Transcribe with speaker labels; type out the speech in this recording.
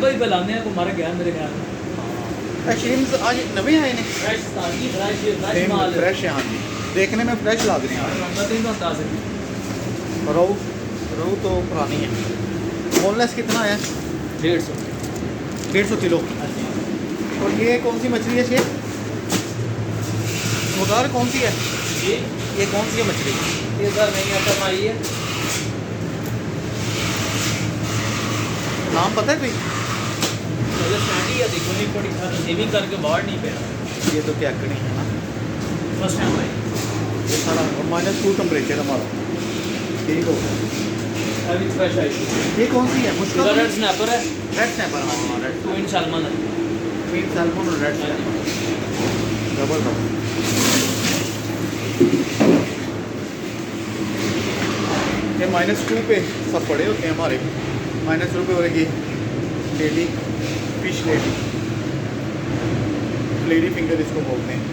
Speaker 1: भाई बुलाने को मर गया मेरे ख्याल में।
Speaker 2: श्रिम्स आज नवे आए ने,
Speaker 1: फ्रेश ताजी फ्रेश माल
Speaker 2: फ्रेश है। हाँ जी, देखने में फ्रेश लग रहे हैं।
Speaker 1: रंगत ही नहीं बता सकती।
Speaker 2: रोहू रोहू तो पुरानी है। बोनलेस कितना है?
Speaker 1: 150।
Speaker 2: 150 किलो। और ये कौन सी मछली है शेख? मुगार कौन सी है? ये कौन सी है मछली?
Speaker 1: ये सर नहीं आता आई है।
Speaker 2: नाम पता है कोई?
Speaker 1: मुझे स्टैंडी है, देखो नहीं पड़ी सर, सेविंग करके बाहर नहीं पे।
Speaker 2: ये तो क्या करें है ना,
Speaker 1: फर्स्ट टाइम भाई।
Speaker 2: ये सारा -2 टेम्परेचर हमारा ठीक हो गया।
Speaker 1: अभी फ्रेश आई।
Speaker 2: ये कौन सी है? मुश्किल
Speaker 1: रेड स्नैपर है।
Speaker 2: Red snapper. हाँ रेड
Speaker 1: ट्विन सैल्मन है।
Speaker 2: ट्विन सैल्मन और रेड स्नैपर जबरदस्त। ये -2 पे सब पड़े होते हैं हमारे। -2 पे होगी लेडी फिश, लेडी फिंगर इसको बोलते हैं।